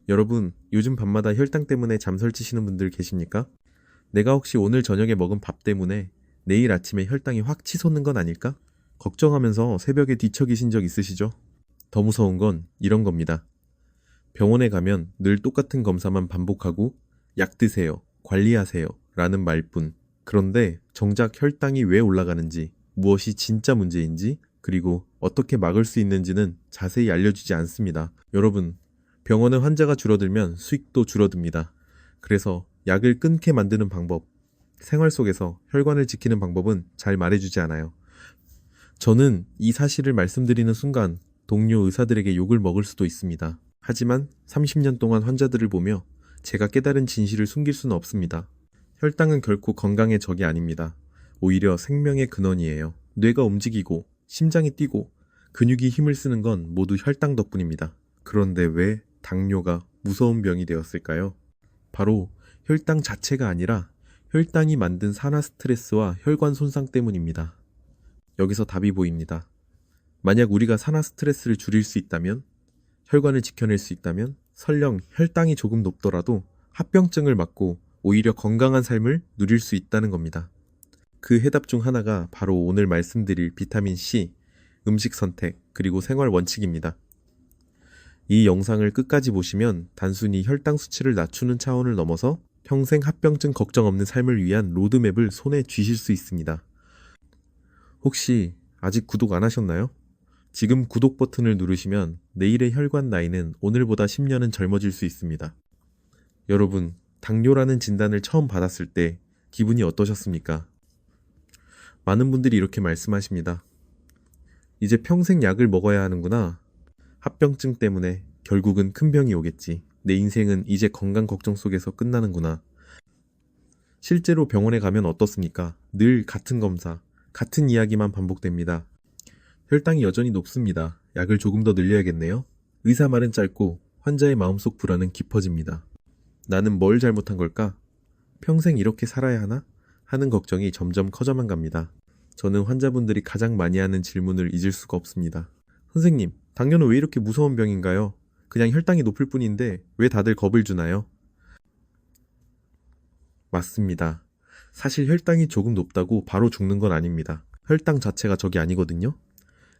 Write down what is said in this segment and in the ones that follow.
여러분, 요즘 밤마다 혈당 때문에 잠설치시는 분들 계십니까? 내가 혹시 오늘 저녁에 먹은 밥 때문에 내일 아침에 혈당이 확 치솟는 건 아닐까? 걱정하면서 새벽에 뒤척이신 적 있으시죠? 더 무서운 건 이런 겁니다. 병원에 가면 늘 똑같은 검사만 반복하고 약 드세요, 관리하세요 라는 말뿐. 그런데 정작 혈당이 왜 올라가는지, 무엇이 진짜 문제인지, 그리고 어떻게 막을 수 있는지는 자세히 알려주지 않습니다. 여러분, 병원은 환자가 줄어들면 수익도 줄어듭니다. 그래서 약을 끊게 만드는 방법, 생활 속에서 혈관을 지키는 방법은 잘 말해주지 않아요. 저는 이 사실을 말씀드리는 순간 동료 의사들에게 욕을 먹을 수도 있습니다. 하지만 30년 동안 환자들을 보며 제가 깨달은 진실을 숨길 수는 없습니다. 혈당은 결코 건강의 적이 아닙니다. 오히려 생명의 근원이에요. 뇌가 움직이고 심장이 뛰고 근육이 힘을 쓰는 건 모두 혈당 덕분입니다. 그런데 왜 당뇨가 무서운 병이 되었을까요? 바로 혈당 자체가 아니라 혈당이 만든 산화 스트레스와 혈관 손상 때문입니다. 여기서 답이 보입니다. 만약 우리가 산화 스트레스를 줄일 수 있다면, 혈관을 지켜낼 수 있다면, 설령 혈당이 조금 높더라도 합병증을 막고 오히려 건강한 삶을 누릴 수 있다는 겁니다. 그 해답 중 하나가 바로 오늘 말씀드릴 비타민C, 음식 선택, 그리고 생활 원칙입니다. 이 영상을 끝까지 보시면 단순히 혈당 수치를 낮추는 차원을 넘어서 평생 합병증 걱정 없는 삶을 위한 로드맵을 손에 쥐실 수 있습니다. 혹시 아직 구독 안 하셨나요? 지금 구독 버튼을 누르시면 내일의 혈관 나이는 오늘보다 10년은 젊어질 수 있습니다. 여러분, 당뇨라는 진단을 처음 받았을 때 기분이 어떠셨습니까? 많은 분들이 이렇게 말씀하십니다. 이제 평생 약을 먹어야 하는구나. 합병증 때문에 결국은 큰 병이 오겠지. 내 인생은 이제 건강 걱정 속에서 끝나는구나. 실제로 병원에 가면 어떻습니까? 늘 같은 검사, 같은 이야기만 반복됩니다. 혈당이 여전히 높습니다. 약을 조금 더 늘려야겠네요. 의사 말은 짧고 환자의 마음속 불안은 깊어집니다. 나는 뭘 잘못한 걸까? 평생 이렇게 살아야 하나? 하는 걱정이 점점 커져만 갑니다. 저는 환자분들이 가장 많이 하는 질문을 잊을 수가 없습니다. 선생님, 당뇨는 왜 이렇게 무서운 병인가요? 그냥 혈당이 높을 뿐인데 왜 다들 겁을 주나요? 맞습니다. 사실 혈당이 조금 높다고 바로 죽는 건 아닙니다. 혈당 자체가 적이 아니거든요.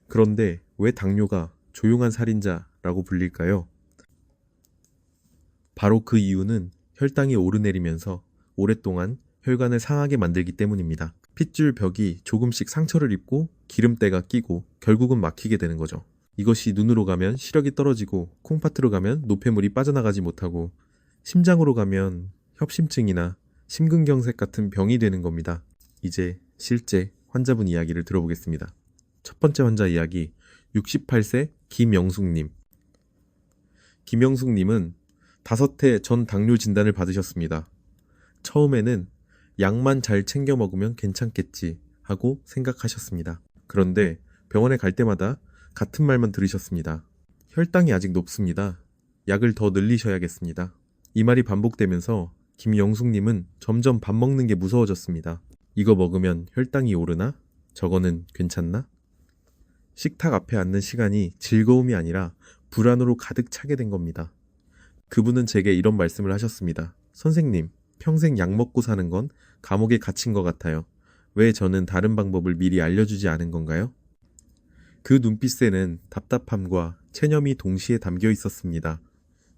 그런데 왜 당뇨가 조용한 살인자라고 불릴까요? 바로 그 이유는 혈당이 오르내리면서 오랫동안 혈관을 상하게 만들기 때문입니다. 핏줄 벽이 조금씩 상처를 입고 기름때가 끼고 결국은 막히게 되는 거죠. 이것이 눈으로 가면 시력이 떨어지고 콩팥으로 가면 노폐물이 빠져나가지 못하고 심장으로 가면 협심증이나 심근경색 같은 병이 되는 겁니다. 이제 실제 환자분 이야기를 들어보겠습니다. 첫 번째 환자 이야기, 68세 김영숙님. 김영숙님은 5회 전 당뇨 진단을 받으셨습니다. 처음에는 약만 잘 챙겨 먹으면 괜찮겠지 하고 생각하셨습니다. 그런데 병원에 갈 때마다 같은 말만 들으셨습니다. 혈당이 아직 높습니다. 약을 더 늘리셔야겠습니다. 이 말이 반복되면서 김영숙님은 점점 밥 먹는 게 무서워졌습니다. 이거 먹으면 혈당이 오르나? 저거는 괜찮나? 식탁 앞에 앉는 시간이 즐거움이 아니라 불안으로 가득 차게 된 겁니다. 그분은 제게 이런 말씀을 하셨습니다. 선생님, 평생 약 먹고 사는 건 감옥에 갇힌 것 같아요. 왜 저는 다른 방법을 미리 알려주지 않은 건가요? 그 눈빛에는 답답함과 체념이 동시에 담겨 있었습니다.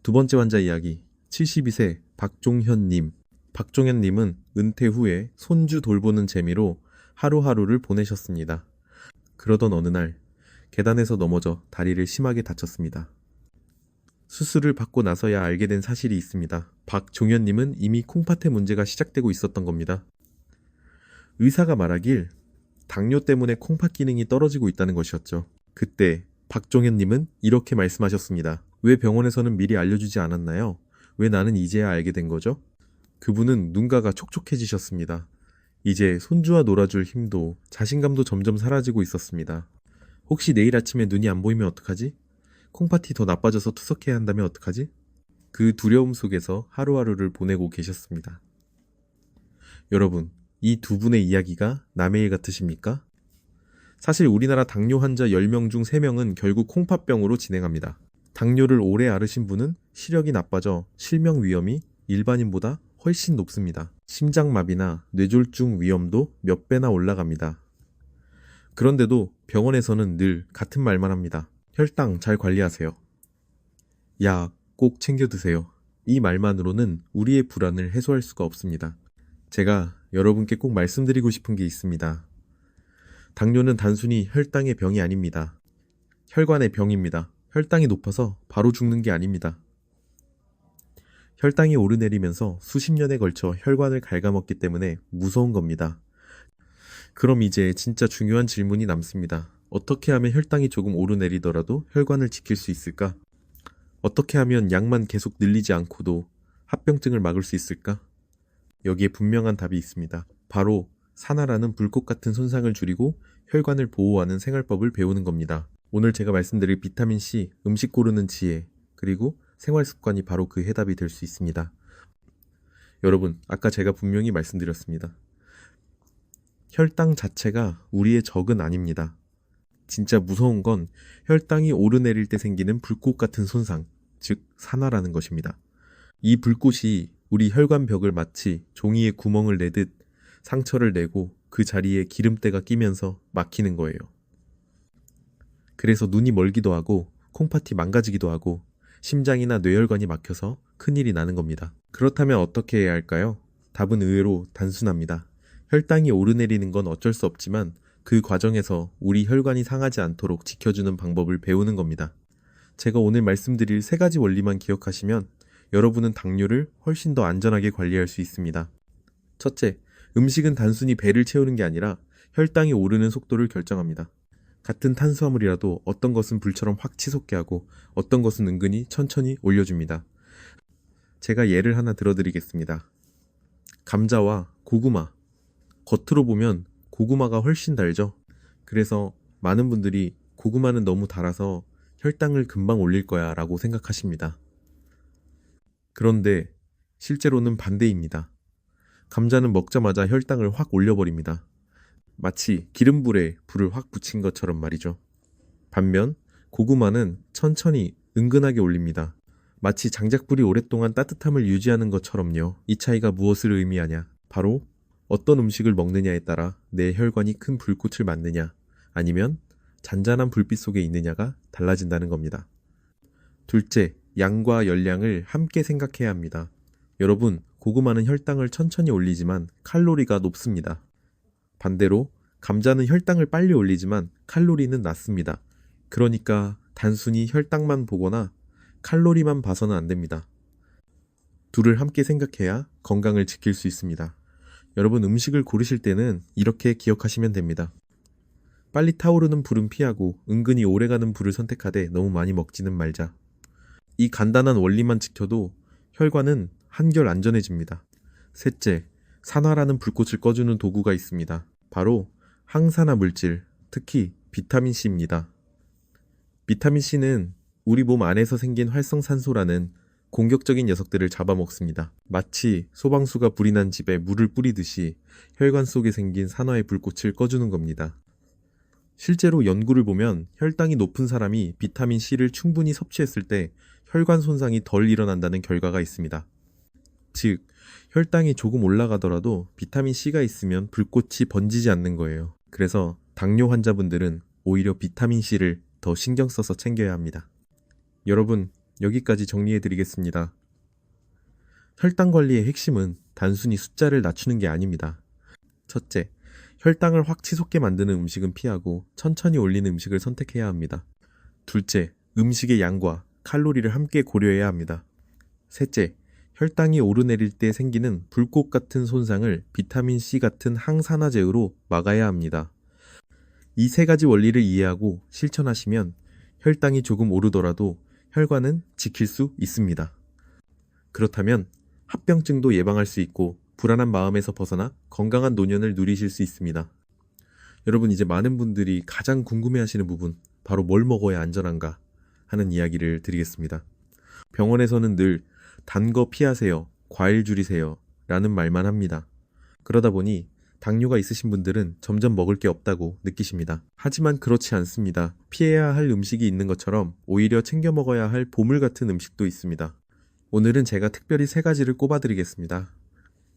두 번째 환자 이야기, 72세 박종현님. 박종현님은 은퇴 후에 손주 돌보는 재미로 하루하루를 보내셨습니다. 그러던 어느 날 계단에서 넘어져 다리를 심하게 다쳤습니다. 수술을 받고 나서야 알게 된 사실이 있습니다. 박종현님은 이미 콩팥에 문제가 시작되고 있었던 겁니다. 의사가 말하길 당뇨 때문에 콩팥 기능이 떨어지고 있다는 것이었죠. 그때 박종현님은 이렇게 말씀하셨습니다. 왜 병원에서는 미리 알려주지 않았나요? 왜 나는 이제야 알게 된 거죠? 그분은 눈가가 촉촉해지셨습니다. 이제 손주와 놀아줄 힘도 자신감도 점점 사라지고 있었습니다. 혹시 내일 아침에 눈이 안 보이면 어떡하지? 콩팥이 더 나빠져서 투석해야 한다면 어떡하지? 그 두려움 속에서 하루하루를 보내고 계셨습니다. 여러분, 이 두 분의 이야기가 남의 일 같으십니까? 사실 우리나라 당뇨 환자 10명 중 3명은 결국 콩팥병으로 진행합니다. 당뇨를 오래 앓으신 분은 시력이 나빠져 실명 위험이 일반인보다 훨씬 높습니다. 심장마비나 뇌졸중 위험도 몇 배나 올라갑니다. 그런데도 병원에서는 늘 같은 말만 합니다. 혈당 잘 관리하세요. 약 꼭 챙겨 드세요. 이 말만으로는 우리의 불안을 해소할 수가 없습니다. 제가 여러분께 꼭 말씀드리고 싶은 게 있습니다. 당뇨는 단순히 혈당의 병이 아닙니다. 혈관의 병입니다. 혈당이 높아서 바로 죽는 게 아닙니다. 혈당이 오르내리면서 수십 년에 걸쳐 혈관을 갉아먹기 때문에 무서운 겁니다. 그럼 이제 진짜 중요한 질문이 남습니다. 어떻게 하면 혈당이 조금 오르내리더라도 혈관을 지킬 수 있을까? 어떻게 하면 약만 계속 늘리지 않고도 합병증을 막을 수 있을까? 여기에 분명한 답이 있습니다. 바로 산화라는 불꽃 같은 손상을 줄이고 혈관을 보호하는 생활법을 배우는 겁니다. 오늘 제가 말씀드릴 비타민C, 음식 고르는 지혜, 그리고 생활 습관이 바로 그 해답이 될 수 있습니다. 여러분, 아까 제가 분명히 말씀드렸습니다. 혈당 자체가 우리의 적은 아닙니다. 진짜 무서운 건 혈당이 오르내릴 때 생기는 불꽃 같은 손상, 즉 산화라는 것입니다. 이 불꽃이 우리 혈관벽을 마치 종이에 구멍을 내듯 상처를 내고 그 자리에 기름때가 끼면서 막히는 거예요. 그래서 눈이 멀기도 하고 콩팥이 망가지기도 하고 심장이나 뇌혈관이 막혀서 큰일이 나는 겁니다. 그렇다면 어떻게 해야 할까요? 답은 의외로 단순합니다. 혈당이 오르내리는 건 어쩔 수 없지만 그 과정에서 우리 혈관이 상하지 않도록 지켜주는 방법을 배우는 겁니다. 제가 오늘 말씀드릴 3가지 원리만 기억하시면 여러분은 당뇨를 훨씬 더 안전하게 관리할 수 있습니다. 첫째, 음식은 단순히 배를 채우는 게 아니라 혈당이 오르는 속도를 결정합니다. 같은 탄수화물이라도 어떤 것은 불처럼 확 치솟게 하고 어떤 것은 은근히 천천히 올려줍니다. 제가 예를 하나 들어드리겠습니다. 감자와 고구마. 겉으로 보면 고구마가 훨씬 달죠. 그래서 많은 분들이 고구마는 너무 달아서 혈당을 금방 올릴 거야 라고 생각하십니다. 그런데 실제로는 반대입니다. 감자는 먹자마자 혈당을 확 올려버립니다. 마치 기름불에 불을 확 붙인 것처럼 말이죠. 반면 고구마는 천천히 은근하게 올립니다. 마치 장작불이 오랫동안 따뜻함을 유지하는 것처럼요. 이 차이가 무엇을 의미하냐? 바로 어떤 음식을 먹느냐에 따라 내 혈관이 큰 불꽃을 맞느냐 아니면 잔잔한 불빛 속에 있느냐가 달라진다는 겁니다. 둘째, 양과 열량을 함께 생각해야 합니다. 여러분, 고구마는 혈당을 천천히 올리지만 칼로리가 높습니다. 반대로 감자는 혈당을 빨리 올리지만 칼로리는 낮습니다. 그러니까 단순히 혈당만 보거나 칼로리만 봐서는 안 됩니다. 둘을 함께 생각해야 건강을 지킬 수 있습니다. 여러분, 음식을 고르실 때는 이렇게 기억하시면 됩니다. 빨리 타오르는 불은 피하고 은근히 오래가는 불을 선택하되 너무 많이 먹지는 말자. 이 간단한 원리만 지켜도 혈관은 한결 안전해집니다. 셋째, 산화라는 불꽃을 꺼주는 도구가 있습니다. 바로 항산화 물질, 특히 비타민C입니다. 비타민C는 우리 몸 안에서 생긴 활성산소라는 공격적인 녀석들을 잡아먹습니다. 마치 소방수가 불이 난 집에 물을 뿌리듯이 혈관 속에 생긴 산화의 불꽃을 꺼주는 겁니다. 실제로 연구를 보면 혈당이 높은 사람이 비타민C를 충분히 섭취했을 때 혈관 손상이 덜 일어난다는 결과가 있습니다. 즉, 혈당이 조금 올라가더라도 비타민C가 있으면 불꽃이 번지지 않는 거예요. 그래서 당뇨 환자분들은 오히려 비타민C를 더 신경 써서 챙겨야 합니다. 여러분, 여기까지 정리해드리겠습니다. 혈당 관리의 핵심은 단순히 숫자를 낮추는 게 아닙니다. 첫째, 혈당을 확 치솟게 만드는 음식은 피하고 천천히 올리는 음식을 선택해야 합니다. 둘째, 음식의 양과 칼로리를 함께 고려해야 합니다. 셋째, 혈당이 오르내릴 때 생기는 불꽃 같은 손상을 비타민C 같은 항산화제로 막아야 합니다. 이 3가지 원리를 이해하고 실천하시면 혈당이 조금 오르더라도 혈관은 지킬 수 있습니다. 그렇다면 합병증도 예방할 수 있고 불안한 마음에서 벗어나 건강한 노년을 누리실 수 있습니다. 여러분, 이제 많은 분들이 가장 궁금해하시는 부분, 바로 뭘 먹어야 안전한가 하는 이야기를 드리겠습니다. 병원에서는 늘 단 거 피하세요, 과일 줄이세요 라는 말만 합니다. 그러다 보니 당뇨가 있으신 분들은 점점 먹을 게 없다고 느끼십니다. 하지만 그렇지 않습니다. 피해야 할 음식이 있는 것처럼 오히려 챙겨 먹어야 할 보물 같은 음식도 있습니다. 오늘은 제가 특별히 3가지를 꼽아드리겠습니다.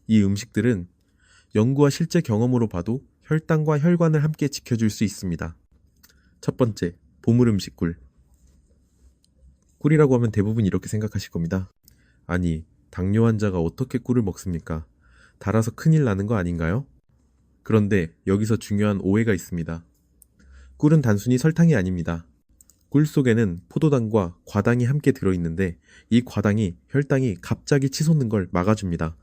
이 음식들은 연구와 실제 경험으로 봐도 혈당과 혈관을 함께 지켜줄 수 있습니다. 첫 번째, 보물 음식 꿀. 꿀이라고 하면 대부분 이렇게 생각하실 겁니다. 아니, 당뇨 환자가 어떻게 꿀을 먹습니까? 달아서 큰일 나는 거 아닌가요? 그런데 여기서 중요한 오해가 있습니다. 꿀은 단순히 설탕이 아닙니다. 꿀 속에는 포도당과 과당이 함께 들어있는데 이 과당이 혈당이 갑자기 치솟는 걸 막아줍니다.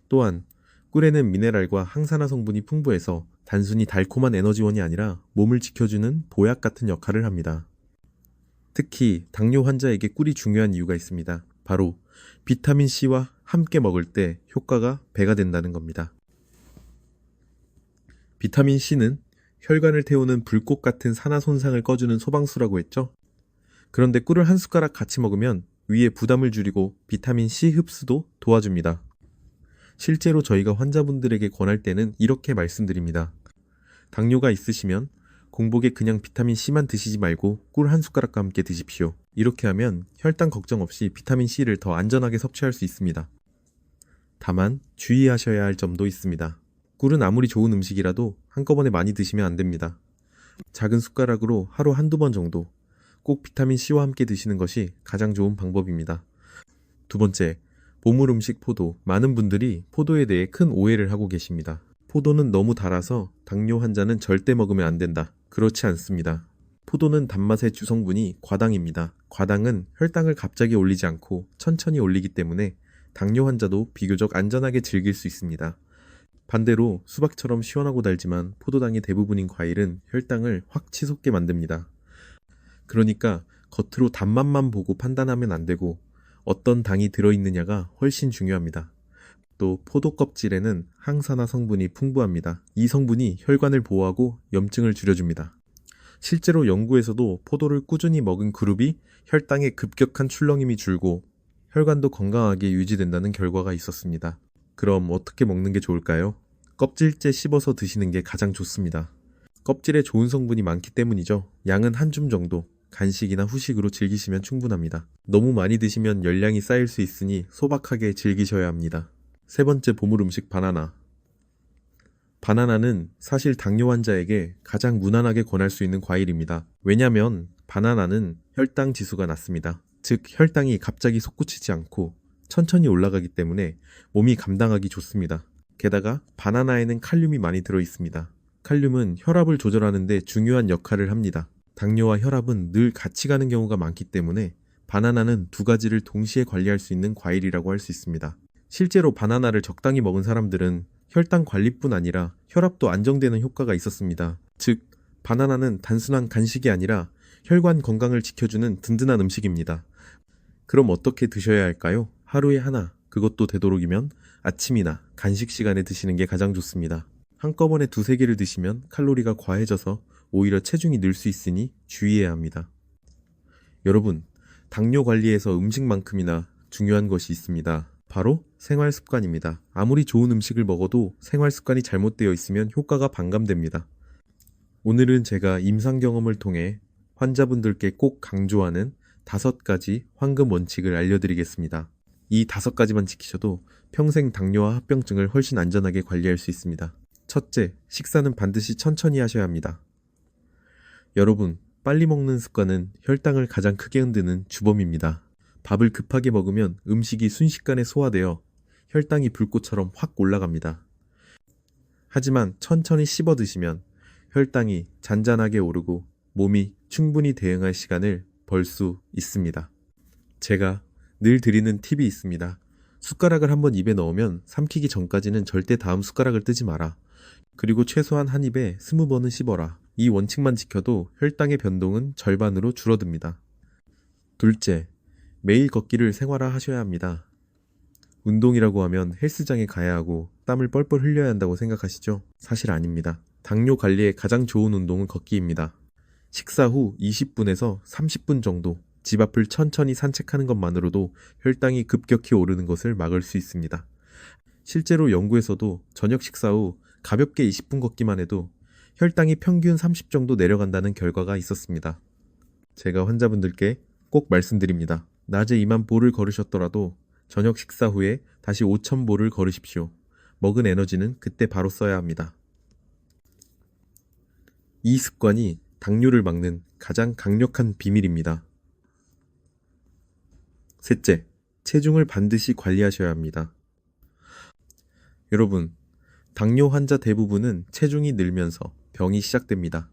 또한 꿀에는 미네랄과 항산화 성분이 풍부해서 단순히 달콤한 에너지원이 아니라 몸을 지켜주는 보약 같은 역할을 합니다. 특히 당뇨 환자에게 꿀이 중요한 이유가 있습니다. 바로 비타민C와 함께 먹을 때 효과가 배가 된다는 겁니다. 비타민C는 혈관을 태우는 불꽃 같은 산화 손상을 꺼주는 소방수라고 했죠? 그런데 꿀을 한 숟가락 같이 먹으면 위에 부담을 줄이고 비타민C 흡수도 도와줍니다. 실제로 저희가 환자분들에게 권할 때는 이렇게 말씀드립니다. 당뇨가 있으시면 공복에 그냥 비타민C만 드시지 말고 꿀 한 숟가락과 함께 드십시오. 이렇게 하면 혈당 걱정 없이 비타민C를 더 안전하게 섭취할 수 있습니다. 다만 주의하셔야 할 점도 있습니다. 꿀은 아무리 좋은 음식이라도 한꺼번에 많이 드시면 안 됩니다. 작은 숟가락으로 하루 한두 번 정도 꼭 비타민C와 함께 드시는 것이 가장 좋은 방법입니다. 두 번째, 보물 음식 포도. 많은 분들이 포도에 대해 큰 오해를 하고 계십니다. 포도는 너무 달아서 당뇨 환자는 절대 먹으면 안 된다. 그렇지 않습니다. 포도는 단맛의 주성분이 과당입니다. 과당은 혈당을 갑자기 올리지 않고 천천히 올리기 때문에 당뇨 환자도 비교적 안전하게 즐길 수 있습니다. 반대로 수박처럼 시원하고 달지만 포도당이 대부분인 과일은 혈당을 확 치솟게 만듭니다. 그러니까 겉으로 단맛만 보고 판단하면 안 되고 어떤 당이 들어있느냐가 훨씬 중요합니다. 또 포도 껍질에는 항산화 성분이 풍부합니다. 이 성분이 혈관을 보호하고 염증을 줄여줍니다. 실제로 연구에서도 포도를 꾸준히 먹은 그룹이 혈당의 급격한 출렁임이 줄고 혈관도 건강하게 유지된다는 결과가 있었습니다. 그럼 어떻게 먹는 게 좋을까요? 껍질째 씹어서 드시는 게 가장 좋습니다. 껍질에 좋은 성분이 많기 때문이죠. 양은 한 줌 정도, 간식이나 후식으로 즐기시면 충분합니다. 너무 많이 드시면 열량이 쌓일 수 있으니 소박하게 즐기셔야 합니다. 세 번째 보물 음식 바나나. 바나나는 사실 당뇨 환자에게 가장 무난하게 권할 수 있는 과일입니다. 왜냐면 바나나는 혈당 지수가 낮습니다. 즉 혈당이 갑자기 솟구치지 않고 천천히 올라가기 때문에 몸이 감당하기 좋습니다. 게다가 바나나에는 칼륨이 많이 들어있습니다. 칼륨은 혈압을 조절하는 데 중요한 역할을 합니다. 당뇨와 혈압은 늘 같이 가는 경우가 많기 때문에 바나나는 두 가지를 동시에 관리할 수 있는 과일이라고 할 수 있습니다. 실제로 바나나를 적당히 먹은 사람들은 혈당 관리뿐 아니라 혈압도 안정되는 효과가 있었습니다. 즉, 바나나는 단순한 간식이 아니라 혈관 건강을 지켜주는 든든한 음식입니다. 그럼 어떻게 드셔야 할까요? 하루에 하나, 그것도 되도록이면 아침이나 간식 시간에 드시는 게 가장 좋습니다. 한꺼번에 2-3개를 드시면 칼로리가 과해져서 오히려 체중이 늘 수 있으니 주의해야 합니다. 여러분, 당뇨 관리에서 음식만큼이나 중요한 것이 있습니다. 바로 생활 습관입니다. 아무리 좋은 음식을 먹어도 생활 습관이 잘못되어 있으면 효과가 반감됩니다. 오늘은 제가 임상 경험을 통해 환자분들께 꼭 강조하는 5가지 황금 원칙을 알려드리겠습니다. 이 5가지만 지키셔도 평생 당뇨와 합병증을 훨씬 안전하게 관리할 수 있습니다. 첫째, 식사는 반드시 천천히 하셔야 합니다. 여러분, 빨리 먹는 습관은 혈당을 가장 크게 흔드는 주범입니다. 밥을 급하게 먹으면 음식이 순식간에 소화되어 혈당이 불꽃처럼 확 올라갑니다. 하지만 천천히 씹어 드시면 혈당이 잔잔하게 오르고 몸이 충분히 대응할 시간을 벌 수 있습니다. 제가 늘 드리는 팁이 있습니다. 숟가락을 한번 입에 넣으면 삼키기 전까지는 절대 다음 숟가락을 뜨지 마라. 그리고 최소한 한 입에 20번은 씹어라. 이 원칙만 지켜도 혈당의 변동은 절반으로 줄어듭니다. 둘째, 매일 걷기를 생활화 하셔야 합니다. 운동이라고 하면 헬스장에 가야 하고 땀을 뻘뻘 흘려야 한다고 생각하시죠? 사실 아닙니다. 당뇨 관리에 가장 좋은 운동은 걷기입니다. 식사 후 20분에서 30분 정도 집 앞을 천천히 산책하는 것만으로도 혈당이 급격히 오르는 것을 막을 수 있습니다. 실제로 연구에서도 저녁 식사 후 가볍게 20분 걷기만 해도 혈당이 평균 30 정도 내려간다는 결과가 있었습니다. 제가 환자분들께 꼭 말씀드립니다. 낮에 2만 보를 걸으셨더라도 저녁 식사 후에 다시 5천 보를 걸으십시오. 먹은 에너지는 그때 바로 써야 합니다. 이 습관이 당뇨를 막는 가장 강력한 비밀입니다. 셋째, 체중을 반드시 관리하셔야 합니다. 여러분, 당뇨 환자 대부분은 체중이 늘면서 병이 시작됩니다.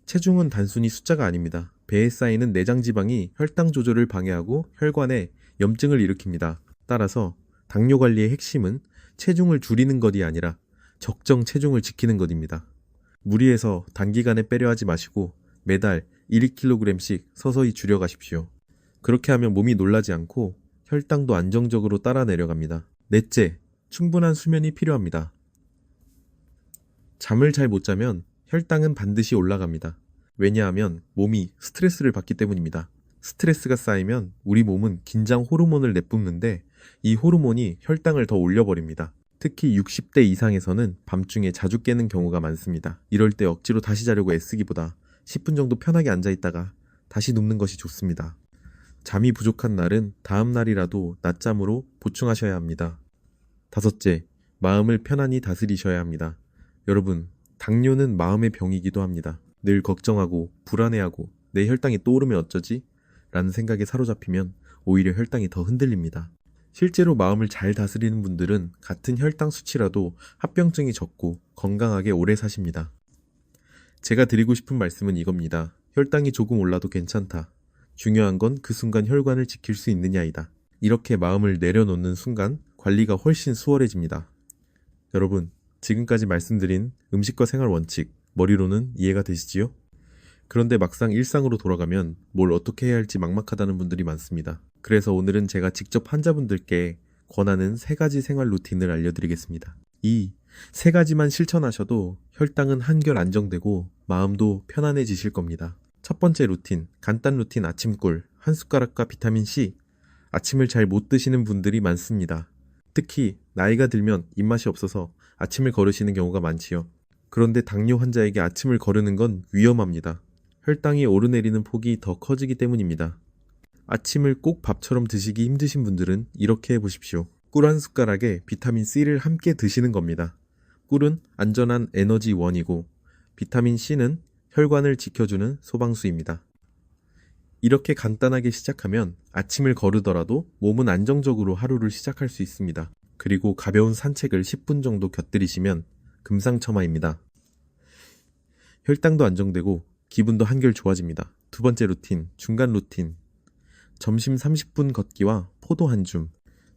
체중은 단순히 숫자가 아닙니다. 배에 쌓이는 내장 지방이 혈당 조절을 방해하고 혈관에 염증을 일으킵니다. 따라서 당뇨 관리의 핵심은 체중을 줄이는 것이 아니라 적정 체중을 지키는 것입니다. 무리해서 단기간에 빼려 하지 마시고 매달 1kg씩 서서히 줄여가십시오. 그렇게 하면 몸이 놀라지 않고 혈당도 안정적으로 따라 내려갑니다. 넷째, 충분한 수면이 필요합니다. 잠을 잘 못 자면 혈당은 반드시 올라갑니다. 왜냐하면 몸이 스트레스를 받기 때문입니다. 스트레스가 쌓이면 우리 몸은 긴장 호르몬을 내뿜는데 이 호르몬이 혈당을 더 올려버립니다. 특히 60대 이상에서는 밤중에 자주 깨는 경우가 많습니다. 이럴 때 억지로 다시 자려고 애쓰기보다 10분 정도 편하게 앉아있다가 다시 눕는 것이 좋습니다. 잠이 부족한 날은 다음 날이라도 낮잠으로 보충하셔야 합니다. 다섯째, 마음을 편안히 다스리셔야 합니다. 여러분, 당뇨는 마음의 병이기도 합니다. 늘 걱정하고 불안해하고 내 혈당이 또 오르면 어쩌지? 라는 생각에 사로잡히면 오히려 혈당이 더 흔들립니다. 실제로 마음을 잘 다스리는 분들은 같은 혈당 수치라도 합병증이 적고 건강하게 오래 사십니다. 제가 드리고 싶은 말씀은 이겁니다. 혈당이 조금 올라도 괜찮다. 중요한 건 그 순간 혈관을 지킬 수 있느냐이다. 이렇게 마음을 내려놓는 순간 관리가 훨씬 수월해집니다. 여러분, 지금까지 말씀드린 음식과 생활 원칙, 머리로는 이해가 되시지요? 그런데 막상 일상으로 돌아가면 뭘 어떻게 해야 할지 막막하다는 분들이 많습니다. 그래서 오늘은 제가 직접 환자분들께 권하는 3가지 생활 루틴을 알려드리겠습니다. 이 3가지만 실천하셔도 혈당은 한결 안정되고 마음도 편안해지실 겁니다. 첫 번째 루틴, 간단 루틴 아침꿀, 한 숟가락과 비타민C. 아침을 잘 못 드시는 분들이 많습니다. 특히 나이가 들면 입맛이 없어서 아침을 거르시는 경우가 많지요. 그런데 당뇨 환자에게 아침을 거르는 건 위험합니다. 혈당이 오르내리는 폭이 더 커지기 때문입니다. 아침을 꼭 밥처럼 드시기 힘드신 분들은 이렇게 해보십시오. 꿀 한 숟가락에 비타민C를 함께 드시는 겁니다. 꿀은 안전한 에너지원이고 비타민C는 혈관을 지켜주는 소방수입니다. 이렇게 간단하게 시작하면 아침을 거르더라도 몸은 안정적으로 하루를 시작할 수 있습니다. 그리고 가벼운 산책을 10분 정도 곁들이시면 금상첨화입니다. 혈당도 안정되고 기분도 한결 좋아집니다. 두 번째 루틴, 중간 루틴. 점심 30분 걷기와 포도 한 줌.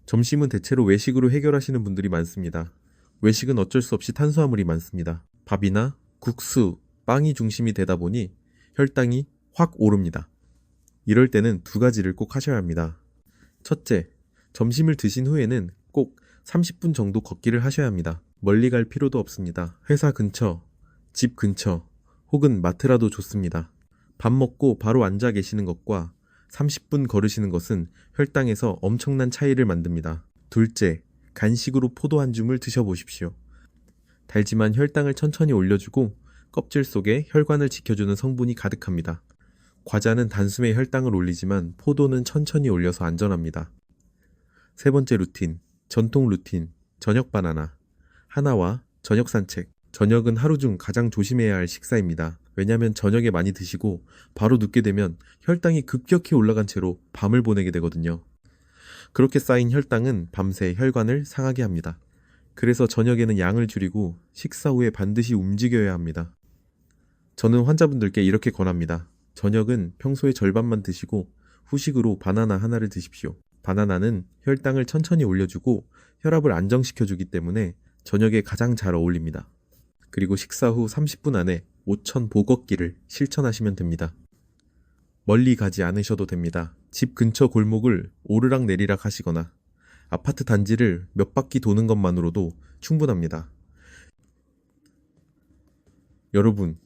점심은 대체로 외식으로 해결하시는 분들이 많습니다. 외식은 어쩔 수 없이 탄수화물이 많습니다. 밥이나 국수, 빵이 중심이 되다 보니 혈당이 확 오릅니다. 이럴 때는 2가지를 꼭 하셔야 합니다. 첫째, 점심을 드신 후에는 꼭 30분 정도 걷기를 하셔야 합니다. 멀리 갈 필요도 없습니다. 회사 근처, 집 근처, 혹은 마트라도 좋습니다. 밥 먹고 바로 앉아 계시는 것과 30분 걸으시는 것은 혈당에서 엄청난 차이를 만듭니다. 둘째, 간식으로 포도 한 줌을 드셔보십시오. 달지만 혈당을 천천히 올려주고 껍질 속에 혈관을 지켜주는 성분이 가득합니다. 과자는 단숨에 혈당을 올리지만 포도는 천천히 올려서 안전합니다. 세 번째 루틴, 전통 루틴, 저녁 바나나. 하나와 저녁 산책. 저녁은 하루 중 가장 조심해야 할 식사입니다. 왜냐하면 저녁에 많이 드시고 바로 눕게 되면 혈당이 급격히 올라간 채로 밤을 보내게 되거든요. 그렇게 쌓인 혈당은 밤새 혈관을 상하게 합니다. 그래서 저녁에는 양을 줄이고 식사 후에 반드시 움직여야 합니다. 저는 환자분들께 이렇게 권합니다. 저녁은 평소의 절반만 드시고 후식으로 바나나 하나를 드십시오. 바나나는 혈당을 천천히 올려주고 혈압을 안정시켜주기 때문에 저녁에 가장 잘 어울립니다. 그리고 식사 후 30분 안에 5,000보 걷기를 실천하시면 됩니다. 멀리 가지 않으셔도 됩니다. 집 근처 골목을 오르락 내리락 하시거나 아파트 단지를 몇 바퀴 도는 것만으로도 충분합니다. 여러분,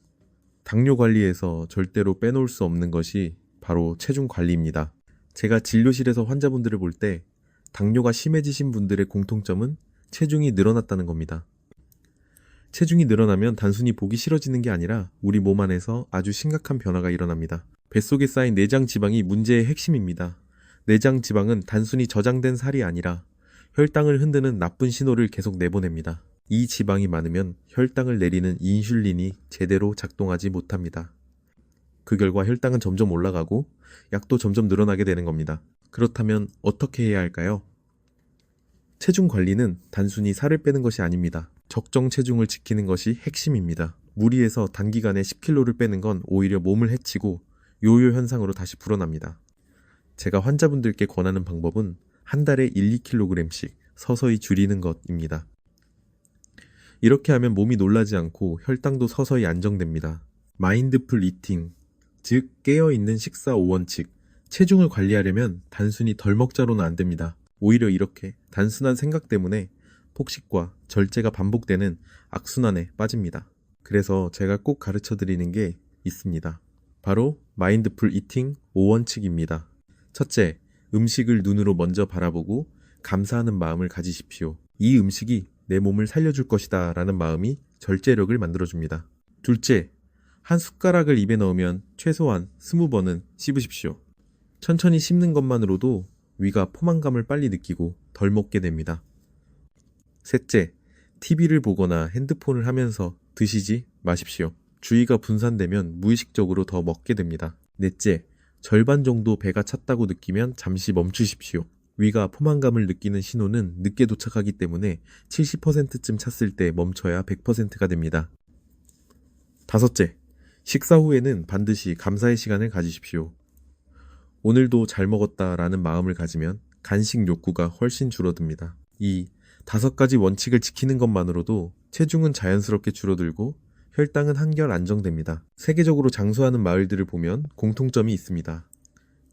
당뇨 관리에서 절대로 빼놓을 수 없는 것이 바로 체중 관리입니다. 제가 진료실에서 환자분들을 볼 때 당뇨가 심해지신 분들의 공통점은 체중이 늘어났다는 겁니다. 체중이 늘어나면 단순히 보기 싫어지는 게 아니라 우리 몸 안에서 아주 심각한 변화가 일어납니다. 뱃속에 쌓인 내장 지방이 문제의 핵심입니다. 내장 지방은 단순히 저장된 살이 아니라 혈당을 흔드는 나쁜 신호를 계속 내보냅니다. 이 지방이 많으면 혈당을 내리는 인슐린이 제대로 작동하지 못합니다. 그 결과 혈당은 점점 올라가고 약도 점점 늘어나게 되는 겁니다. 그렇다면 어떻게 해야 할까요? 체중 관리는 단순히 살을 빼는 것이 아닙니다. 적정 체중을 지키는 것이 핵심입니다. 무리해서 단기간에 10kg를 빼는 건 오히려 몸을 해치고 요요 현상으로 다시 불어납니다. 제가 환자분들께 권하는 방법은 한 달에 1-2kg씩 서서히 줄이는 것입니다. 이렇게 하면 몸이 놀라지 않고 혈당도 서서히 안정됩니다. 마인드풀 이팅, 즉 깨어있는 식사 5원칙. 체중을 관리하려면 단순히 덜 먹자로는 안 됩니다. 오히려 이렇게 단순한 생각 때문에 폭식과 절제가 반복되는 악순환에 빠집니다. 그래서 제가 꼭 가르쳐 드리는 게 있습니다. 바로 마인드풀 이팅 5원칙입니다. 첫째, 음식을 눈으로 먼저 바라보고 감사하는 마음을 가지십시오. 이 음식이 내 몸을 살려줄 것이다 라는 마음이 절제력을 만들어줍니다. 둘째, 한 숟가락을 입에 넣으면 최소한 20번은 씹으십시오. 천천히 씹는 것만으로도 위가 포만감을 빨리 느끼고 덜 먹게 됩니다. 셋째, TV를 보거나 핸드폰을 하면서 드시지 마십시오. 주의가 분산되면 무의식적으로 더 먹게 됩니다. 넷째, 절반 정도 배가 찼다고 느끼면 잠시 멈추십시오. 위가 포만감을 느끼는 신호는 늦게 도착하기 때문에 70%쯤 찼을 때 멈춰야 100%가 됩니다. 다섯째, 식사 후에는 반드시 감사의 시간을 가지십시오. 오늘도 잘 먹었다라는 마음을 가지면 간식 욕구가 훨씬 줄어듭니다. 이 5가지 원칙을 지키는 것만으로도 체중은 자연스럽게 줄어들고 혈당은 한결 안정됩니다. 세계적으로 장수하는 마을들을 보면 공통점이 있습니다.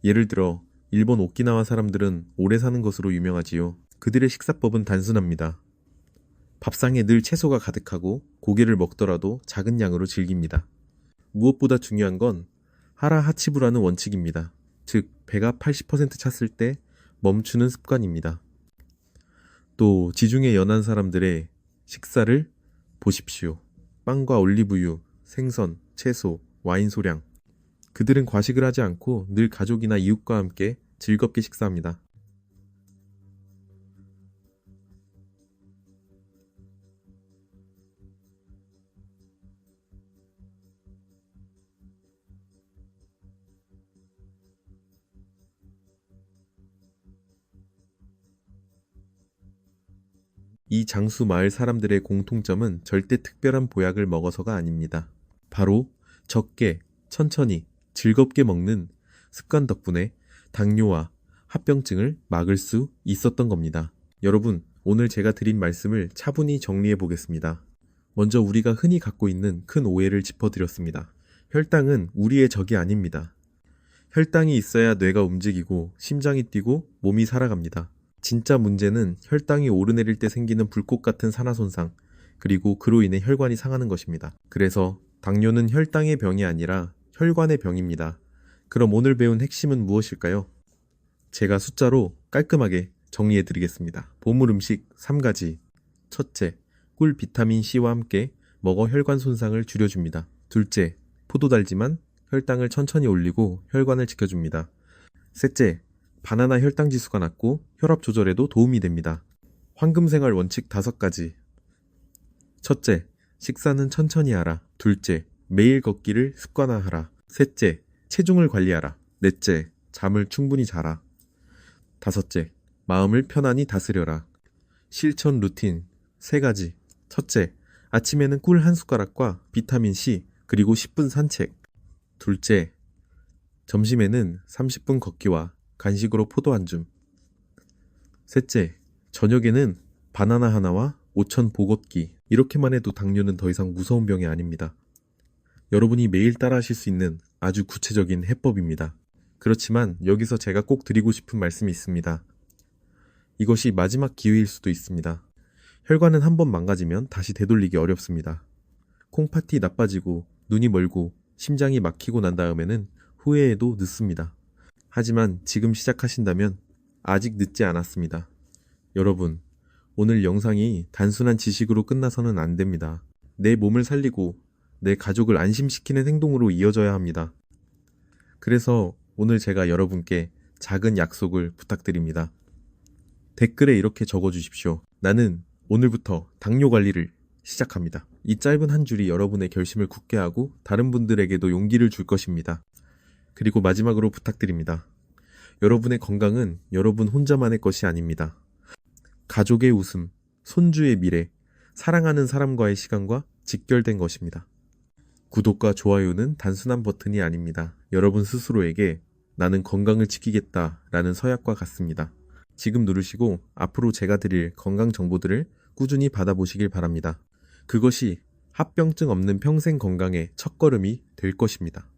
예를 들어 일본 오키나와 사람들은 오래 사는 것으로 유명하지요. 그들의 식사법은 단순합니다. 밥상에 늘 채소가 가득하고 고기를 먹더라도 작은 양으로 즐깁니다. 무엇보다 중요한 건 하라 하치부라는 원칙입니다. 즉 배가 80% 찼을 때 멈추는 습관입니다. 또 지중해 연안 사람들의 식사를 보십시오. 빵과 올리브유, 생선, 채소, 와인 소량. 그들은 과식을 하지 않고 늘 가족이나 이웃과 함께 즐겁게 식사합니다. 이 장수 마을 사람들의 공통점은 절대 특별한 보약을 먹어서가 아닙니다. 바로 적게, 천천히, 즐겁게 먹는 습관 덕분에 당뇨와 합병증을 막을 수 있었던 겁니다. 여러분, 오늘 제가 드린 말씀을 차분히 정리해 보겠습니다. 먼저 우리가 흔히 갖고 있는 큰 오해를 짚어드렸습니다. 혈당은 우리의 적이 아닙니다. 혈당이 있어야 뇌가 움직이고 심장이 뛰고 몸이 살아갑니다. 진짜 문제는 혈당이 오르내릴 때 생기는 불꽃 같은 산화 손상, 그리고 그로 인해 혈관이 상하는 것입니다. 그래서 당뇨는 혈당의 병이 아니라 혈관의 병입니다. 그럼 오늘 배운 핵심은 무엇일까요? 제가 숫자로 깔끔하게 정리해 드리겠습니다. 보물 음식 3가지. 첫째, 꿀 비타민C와 함께 먹어 혈관 손상을 줄여줍니다. 둘째, 포도 달지만 혈당을 천천히 올리고 혈관을 지켜줍니다. 셋째, 바나나 혈당 지수가 낮고 혈압 조절에도 도움이 됩니다. 황금생활 원칙 5가지. 첫째, 식사는 천천히 하라. 둘째, 매일 걷기를 습관화하라. 셋째, 체중을 관리하라. 넷째, 잠을 충분히 자라. 다섯째, 마음을 편안히 다스려라. 실천 루틴 3가지. 첫째, 아침에는 꿀 1숟가락과 비타민C 그리고 10분 산책. 둘째, 점심에는 30분 걷기와 간식으로 포도 한 줌. 셋째, 저녁에는 바나나 하나와 5천 보걷기. 이렇게만 해도 당뇨는 더 이상 무서운 병이 아닙니다. 여러분이 매일 따라 하실 수 있는 아주 구체적인 해법입니다. 그렇지만 여기서 제가 꼭 드리고 싶은 말씀이 있습니다. 이것이 마지막 기회일 수도 있습니다. 혈관은 한번 망가지면 다시 되돌리기 어렵습니다. 콩팥이 나빠지고 눈이 멀고 심장이 막히고 난 다음에는 후회해도 늦습니다. 하지만 지금 시작하신다면 아직 늦지 않았습니다. 여러분, 오늘 영상이 단순한 지식으로 끝나서는 안 됩니다. 내 몸을 살리고 내 가족을 안심시키는 행동으로 이어져야 합니다. 그래서 오늘 제가 여러분께 작은 약속을 부탁드립니다. 댓글에 이렇게 적어주십시오. 나는 오늘부터 당뇨 관리를 시작합니다. 이 짧은 한 줄이 여러분의 결심을 굳게 하고 다른 분들에게도 용기를 줄 것입니다. 그리고 마지막으로 부탁드립니다. 여러분의 건강은 여러분 혼자만의 것이 아닙니다. 가족의 웃음, 손주의 미래, 사랑하는 사람과의 시간과 직결된 것입니다. 구독과 좋아요는 단순한 버튼이 아닙니다. 여러분 스스로에게 나는 건강을 지키겠다라는 서약과 같습니다. 지금 누르시고 앞으로 제가 드릴 건강 정보들을 꾸준히 받아보시길 바랍니다. 그것이 합병증 없는 평생 건강의 첫걸음이 될 것입니다.